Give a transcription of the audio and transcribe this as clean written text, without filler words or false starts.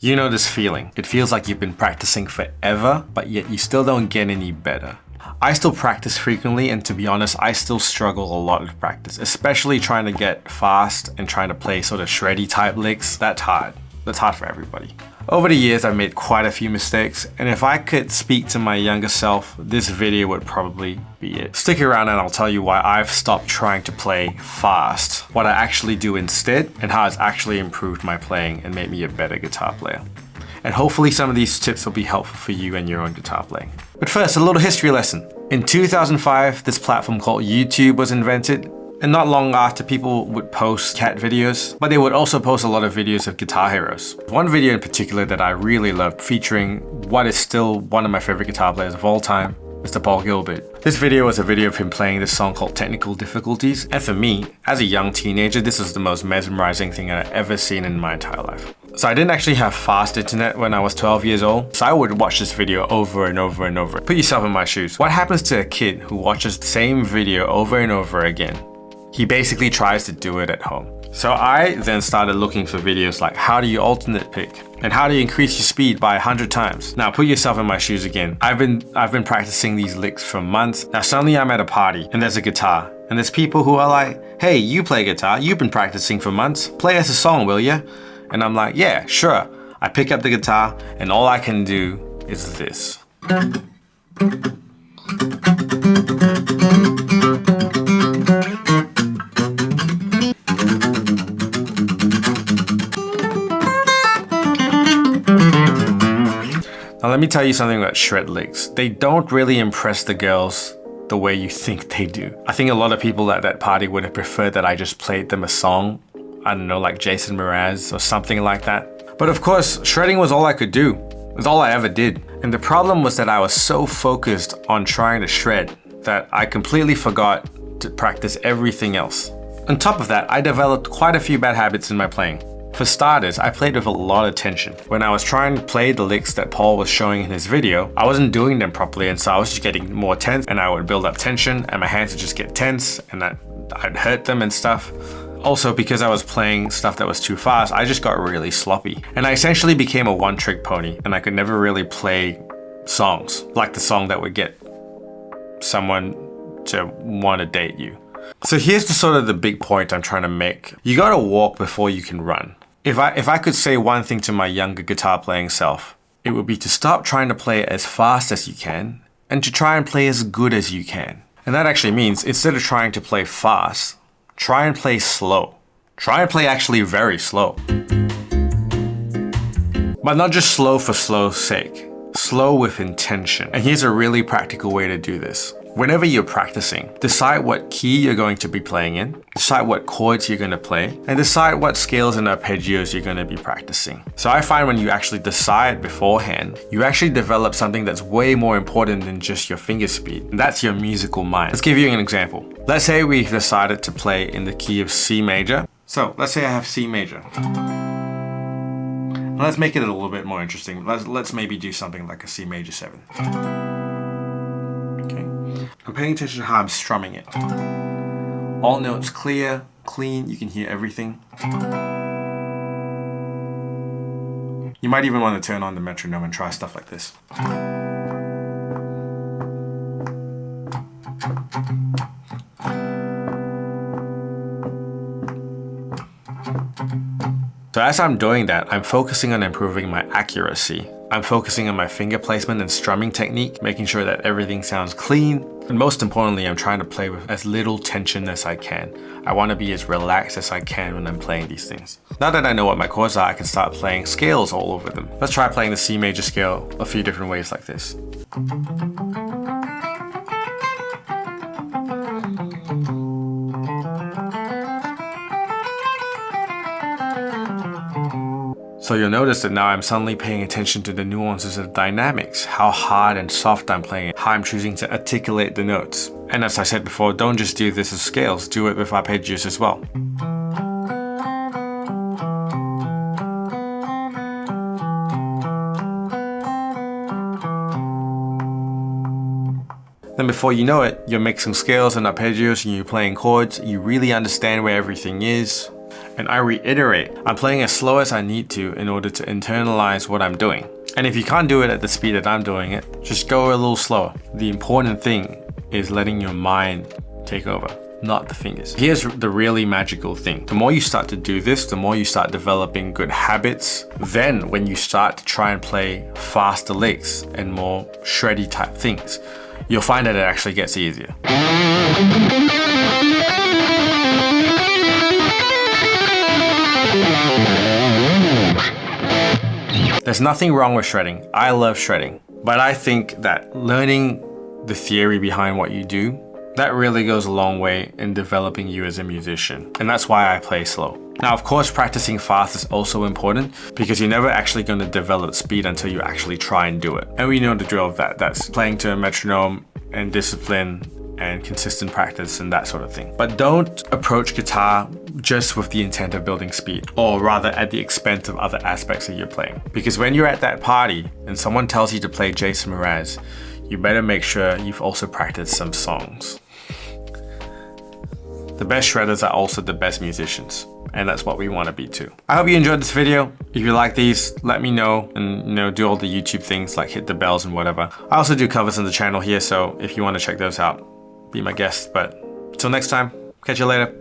You know this feeling. It feels like you've been practicing forever, but yet you still don't get any better. I still practice frequently, and to be honest, I still struggle a lot with practice, especially trying to get fast and trying to play sort of shreddy type licks. That's hard. That's hard for everybody. Over the years, I've made quite a few mistakes, and if I could speak to my younger self, this video would probably be it. Stick around and I'll tell you why I've stopped trying to play fast, what I actually do instead, and how it's actually improved my playing and made me a better guitar player. And hopefully some of these tips will be helpful for you and your own guitar playing. But first, a little history lesson. In 2005, this platform called YouTube was invented. And not long after, people would post cat videos, but they would also post a lot of videos of guitar heroes. One video in particular that I really loved, featuring what is still one of my favorite guitar players of all time, Mr. Paul Gilbert. This video was a video of him playing this song called Technical Difficulties, and for me, as a young teenager, this was the most mesmerizing thing I've ever seen in my entire life. So I didn't actually have fast internet when I was 12 years old, so I would watch this video over and over and over. Put yourself in my shoes. What happens to a kid who watches the same video over and over again? He basically tries to do it at home. So I then started looking for videos like how do you alternate pick and how do you increase your speed by 100 times. Now put yourself in my shoes again. I've been practicing these licks for months. Now suddenly I'm at a party and there's a guitar and there's people who are like, hey, you play guitar, you've been practicing for months. Play us a song, will ya? And I'm like, yeah, sure. I pick up the guitar and all I can do is this. Now let me tell you something about shred licks. They don't really impress the girls the way you think they do. I think a lot of people at that party would have preferred that I just played them a song, I don't know, like Jason Mraz or something like that. But of course, shredding was all I could do. It was all I ever did. And the problem was that I was so focused on trying to shred that I completely forgot to practice everything else. On top of that, I developed quite a few bad habits in my playing. For starters, I played with a lot of tension. When I was trying to play the licks that Paul was showing in his video, I wasn't doing them properly, and so I was just getting more tense, and I would build up tension and my hands would just get tense and I'd hurt them and stuff. Also, because I was playing stuff that was too fast, I just got really sloppy. And I essentially became a one-trick pony, and I could never really play songs, like the song that would get someone to want to date you. So here's the big point I'm trying to make. You gotta walk before you can run. If I could say one thing to my younger guitar playing self, it would be to stop trying to play as fast as you can and to try and play as good as you can. And that actually means instead of trying to play fast, try and play slow. Try and play actually very slow. But not just slow for slow's sake. Slow with intention. And here's a really practical way to do this. Whenever you're practicing, decide what key you're going to be playing in, decide what chords you're going to play, and decide what scales and arpeggios you're going to be practicing. So I find when you actually decide beforehand, you actually develop something that's way more important than just your finger speed, and that's your musical mind. Let's give you an example. Let's say we've decided to play in the key of C major. So let's say I have C major. Now let's make it a little bit more interesting. Let's maybe do something like a C major 7. I'm paying attention to how I'm strumming it. All notes clear, clean, you can hear everything. You might even want to turn on the metronome and try stuff like this. So as I'm doing that, I'm focusing on improving my accuracy. I'm focusing on my finger placement and strumming technique, making sure that everything sounds clean. And most importantly, I'm trying to play with as little tension as I can. I want to be as relaxed as I can when I'm playing these things. Now that I know what my chords are, I can start playing scales all over them. Let's try playing the C major scale a few different ways like this. So you'll notice that now I'm suddenly paying attention to the nuances of dynamics, how hard and soft I'm playing, how I'm choosing to articulate the notes. And as I said before, don't just do this as scales, do it with arpeggios as well. Then before you know it, you're mixing scales and arpeggios and you're playing chords, you really understand where everything is. And I reiterate, I'm playing as slow as I need to in order to internalize what I'm doing. And if you can't do it at the speed that I'm doing it, just go a little slower. The important thing is letting your mind take over, not the fingers. Here's the really magical thing. The more you start to do this, the more you start developing good habits. Then when you start to try and play faster licks and more shreddy type things, you'll find that it actually gets easier. There's nothing wrong with shredding. I love shredding. But I think that learning the theory behind what you do, that really goes a long way in developing you as a musician. And that's why I play slow. Now, of course, practicing fast is also important because you're never actually going to develop speed until you actually try and do it. And we know the drill of that. That's playing to a metronome and discipline and consistent practice and that sort of thing. But don't approach guitar just with the intent of building speed, or rather at the expense of other aspects of your playing. Because when you're at that party and someone tells you to play Jason Mraz, you better make sure you've also practiced some songs. The best shredders are also the best musicians, and that's what we want to be too. I hope you enjoyed this video. If you like these, let me know, and do all the YouTube things like hit the bells and whatever. I also do covers on the channel here, so if you want to check those out, be my guest. But until next time, catch you later.